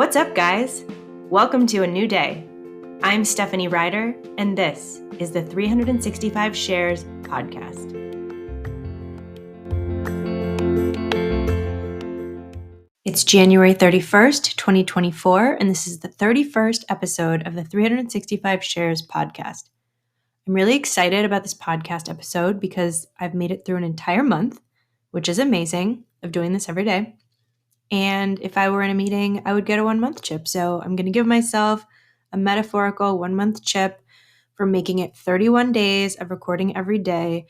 What's up, guys? Welcome to a new day. I'm Stephanie Ryder, and this is the 365 Shares podcast. It's January 31st, 2024, and this is the 31st episode of the 365 Shares podcast. I'm really excited about this podcast episode because I've made it through an entire month, which is amazing, of doing this every day. And if I were in a meeting, I would get a 1 month chip. So I'm going to give myself a metaphorical 1 month chip for making it 31 days of recording every day.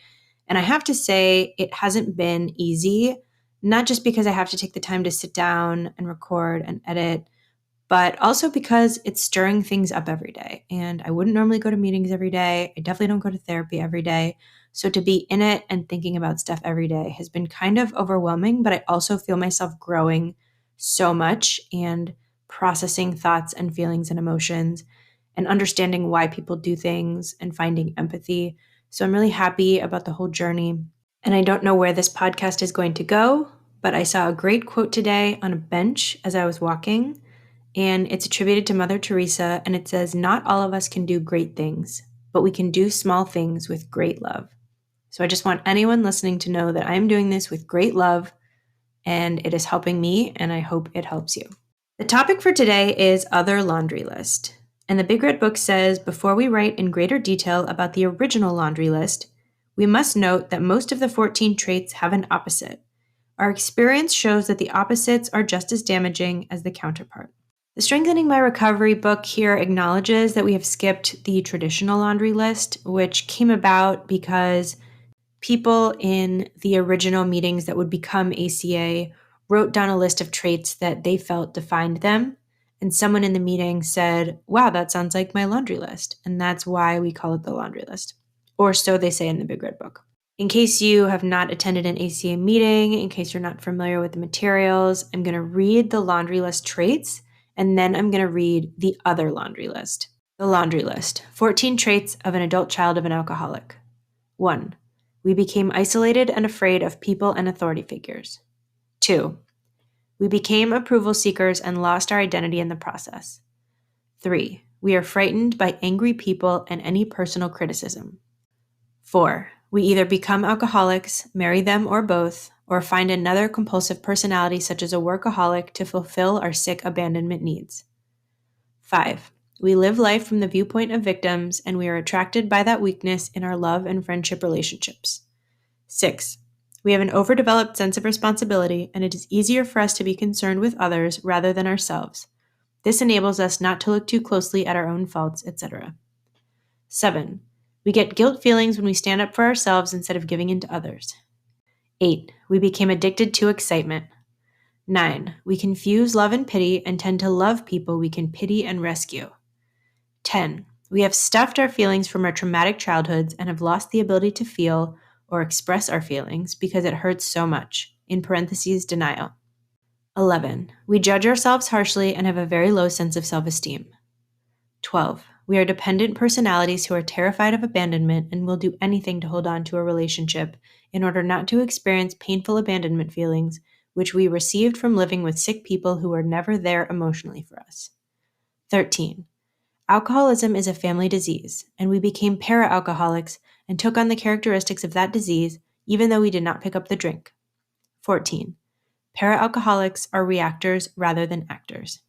And I have to say, it hasn't been easy, not just because I have to take the time to sit down and record and edit, but also because it's stirring things up every day. And I wouldn't normally go to meetings every day. I definitely don't go to therapy every day. So to be in it and thinking about stuff every day has been kind of overwhelming, but I also feel myself growing so much and processing thoughts and feelings and emotions and understanding why people do things and finding empathy. So I'm really happy about the whole journey. And I don't know where this podcast is going to go, but I saw a great quote today on a bench as I was walking, and it's attributed to Mother Teresa, and it says, "Not all of us can do great things, but we can do small things with great love." So I just want anyone listening to know that I'm doing this with great love, and it is helping me, and I hope it helps you. The topic for today is Other Laundry List. And the Big Red Book says, before we write in greater detail about the original laundry list, we must note that most of the 14 traits have an opposite. Our experience shows that the opposites are just as damaging as the counterpart. The Strengthening My Recovery book here acknowledges that we have skipped the traditional laundry list, which came about because people in the original meetings that would become ACA wrote down a list of traits that they felt defined them. And someone in the meeting said, "Wow, that sounds like my laundry list." And that's why we call it the laundry list. Or so they say in the Big Red Book. In case you have not attended an ACA meeting, in case you're not familiar with the materials, I'm going to read the laundry list traits, and then I'm going to read the other laundry list. The laundry list: 14 traits of an adult child of an alcoholic. 1. We became isolated and afraid of people and authority figures. 2. We became approval seekers and lost our identity in the process. 3. We are frightened by angry people and any personal criticism. 4. We either become alcoholics, marry them or both, or find another compulsive personality such as a workaholic to fulfill our sick abandonment needs. 5. We live life from the viewpoint of victims, and we are attracted by that weakness in our love and friendship relationships. 6. We have an overdeveloped sense of responsibility, and it is easier for us to be concerned with others rather than ourselves. This enables us not to look too closely at our own faults, etc. 7. We get guilt feelings when we stand up for ourselves instead of giving in to others. 8. We became addicted to excitement. 9. We confuse love and pity and tend to love people we can pity and rescue. 10. We have stuffed our feelings from our traumatic childhoods and have lost the ability to feel or express our feelings because it hurts so much, in parentheses, denial. 11. We judge ourselves harshly and have a very low sense of self-esteem. 12. We are dependent personalities who are terrified of abandonment and will do anything to hold on to a relationship in order not to experience painful abandonment feelings, which we received from living with sick people who were never there emotionally for us. 13. Alcoholism is a family disease, and we became para-alcoholics and took on the characteristics of that disease even though we did not pick up the drink. 14. Para-alcoholics are reactors rather than actors.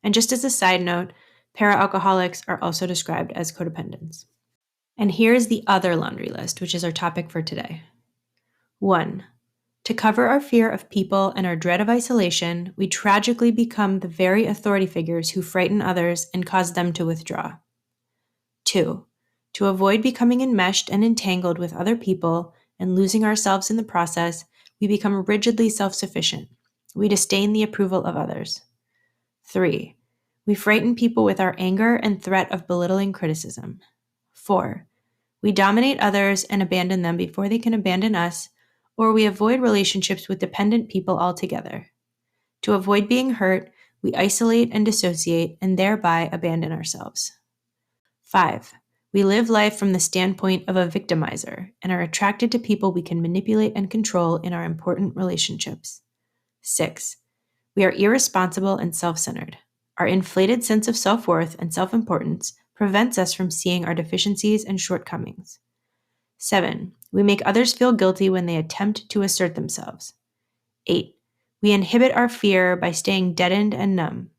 And just as a side note, para-alcoholics are also described as codependents. And here's the other laundry list, which is our topic for today. 1. To cover our fear of people and our dread of isolation, we tragically become the very authority figures who frighten others and cause them to withdraw. 2. To avoid becoming enmeshed and entangled with other people and losing ourselves in the process, we become rigidly self-sufficient. We disdain the approval of others. 3. We frighten people with our anger and threat of belittling criticism. 4. We dominate others and abandon them before they can abandon us, or we avoid relationships with dependent people altogether. To avoid being hurt, we isolate and dissociate and thereby abandon ourselves. 5. We live life from the standpoint of a victimizer and are attracted to people we can manipulate and control in our important relationships. 6. We are irresponsible and self-centered. Our inflated sense of self-worth and self-importance prevents us from seeing our deficiencies and shortcomings. 7. We make others feel guilty when they attempt to assert themselves. 8. We inhibit our fear by staying deadened and numb.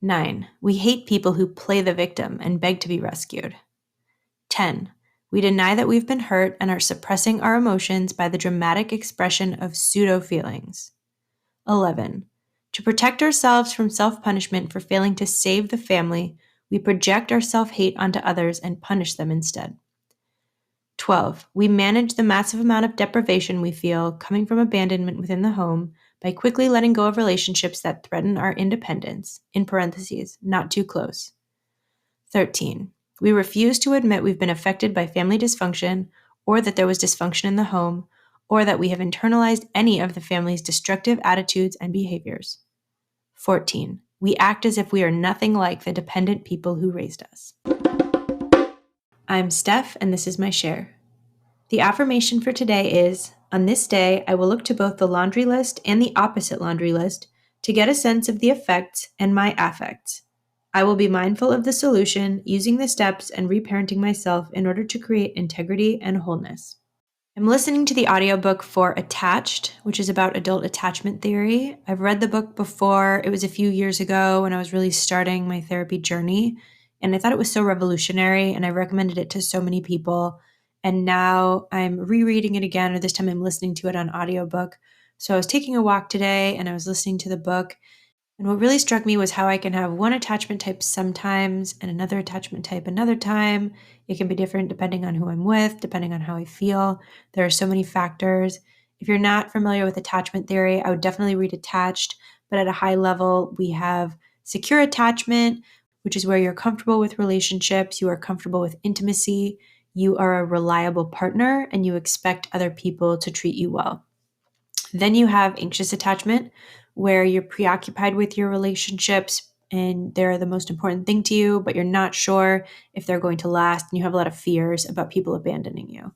9. We hate people who play the victim and beg to be rescued. 10. We deny that we've been hurt and are suppressing our emotions by the dramatic expression of pseudo-feelings. 11. To protect ourselves from self-punishment for failing to save the family, we project our self-hate onto others and punish them instead. 12. We manage the massive amount of deprivation we feel coming from abandonment within the home by quickly letting go of relationships that threaten our independence, in parentheses, not too close. 13. We refuse to admit we've been affected by family dysfunction, or that there was dysfunction in the home, or that we have internalized any of the family's destructive attitudes and behaviors. 14. We act as if we are nothing like the dependent people who raised us. I'm Steph, and this is my share. The affirmation for today is, on this day, I will look to both the laundry list and the opposite laundry list to get a sense of the effects and my affects. I will be mindful of the solution, using the steps and reparenting myself in order to create integrity and wholeness. I'm listening to the audiobook for Attached, which is about adult attachment theory. I've read the book before. It was a few years ago when I was really starting my therapy journey, and I thought it was so revolutionary, and I recommended it to so many people. And now I'm rereading it again, or this time I'm listening to it on audiobook. So I was taking a walk today and I was listening to the book. And what really struck me was how I can have one attachment type sometimes and another attachment type another time. It can be different depending on who I'm with, depending on how I feel. There are so many factors. If you're not familiar with attachment theory, I would definitely read Attached. But at a high level, we have secure attachment, which is where you're comfortable with relationships, you are comfortable with intimacy, you are a reliable partner, and you expect other people to treat you well. Then you have anxious attachment, where you're preoccupied with your relationships and they're the most important thing to you, but you're not sure if they're going to last, and you have a lot of fears about people abandoning you.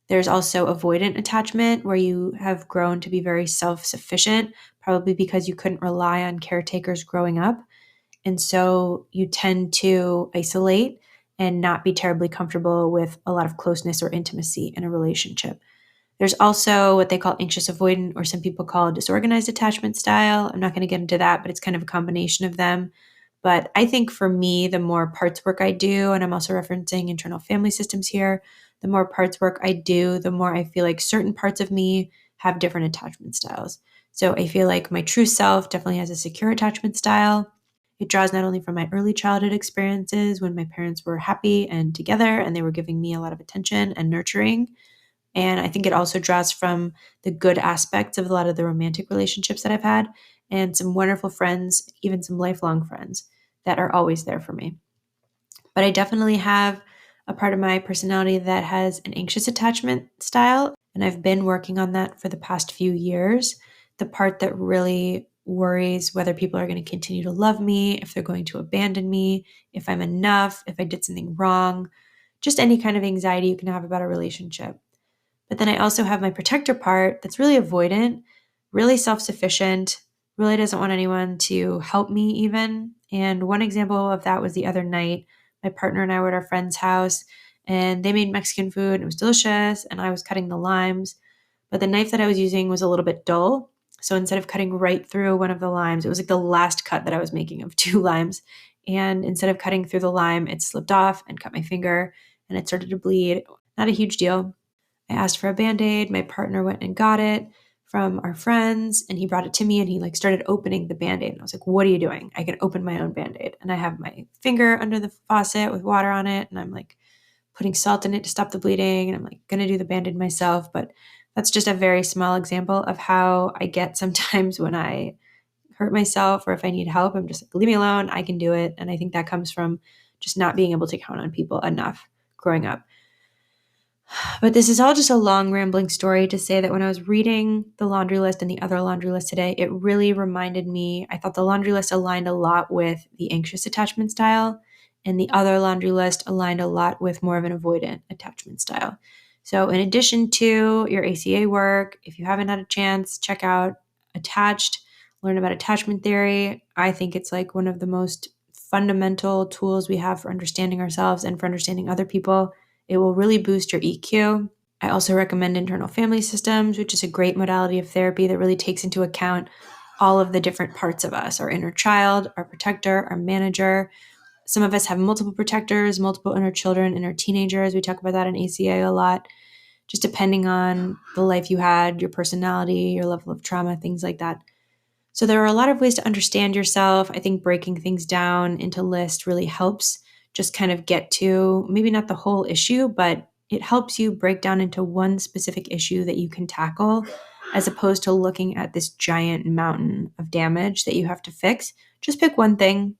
There's also avoidant attachment, where you have grown to be very self-sufficient, probably because you couldn't rely on caretakers growing up. And so you tend to isolate and not be terribly comfortable with a lot of closeness or intimacy in a relationship. There's also what they call anxious avoidant, or some people call disorganized attachment style. I'm not going to get into that, but it's kind of a combination of them. But I think for me, the more parts work I do, and I'm also referencing internal family systems here, the more parts work I do, the more I feel like certain parts of me have different attachment styles. So I feel like my true self definitely has a secure attachment style. It draws not only from my early childhood experiences when my parents were happy and together and they were giving me a lot of attention and nurturing, and I think it also draws from the good aspects of a lot of the romantic relationships that I've had and some wonderful friends, even some lifelong friends that are always there for me. But I definitely have a part of my personality that has an anxious attachment style, and I've been working on that for the past few years. The part that really worries whether people are going to continue to love me, if they're going to abandon me, if I'm enough, if I did something wrong, just any kind of anxiety you can have about a relationship. But then I also have my protector part that's really avoidant, really self-sufficient, really doesn't want anyone to help me even. And one example of that was the other night. My partner and I were at our friend's house and they made Mexican food and it was delicious and I was cutting the limes, but the knife that I was using was a little bit dull. So instead of cutting right through one of the limes, it was like the last cut that I was making of two limes. And instead of cutting through the lime, it slipped off and cut my finger and it started to bleed. Not a huge deal. I asked for a Band-Aid. My partner went and got it from our friends and he brought it to me and he started opening the Band-Aid. And I was like, what are you doing? I can open my own Band-Aid. And I have my finger under the faucet with water on it. And I'm putting salt in it to stop the bleeding. And I'm going to do the Band-Aid myself. But that's just a very small example of how I get sometimes when I hurt myself or if I need help. I'm just leave me alone. I can do it. And I think that comes from just not being able to count on people enough growing up. But this is all just a long rambling story to say that when I was reading the laundry list and the other laundry list today, it really reminded me, I thought the laundry list aligned a lot with the anxious attachment style, and the other laundry list aligned a lot with more of an avoidant attachment style. So in addition to your ACA work, if you haven't had a chance, check out Attached, learn about attachment theory. I think it's like one of the most fundamental tools we have for understanding ourselves and for understanding other people. It will really boost your EQ. I also recommend internal family systems, which is a great modality of therapy that really takes into account all of the different parts of us, our inner child, our protector, our manager. Some of us have multiple protectors, multiple inner children, inner teenagers. We talk about that in ACA a lot, just depending on the life you had, your personality, your level of trauma, things like that. So there are a lot of ways to understand yourself. I think breaking things down into lists really helps just kind of get to maybe not the whole issue, but it helps you break down into one specific issue that you can tackle as opposed to looking at this giant mountain of damage that you have to fix. Just pick one thing.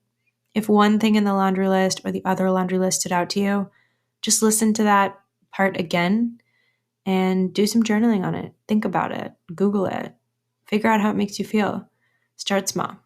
If one thing in the laundry list or the other laundry list stood out to you, just listen to that part again and do some journaling on it. Think about it, Google it, figure out how it makes you feel. Start small.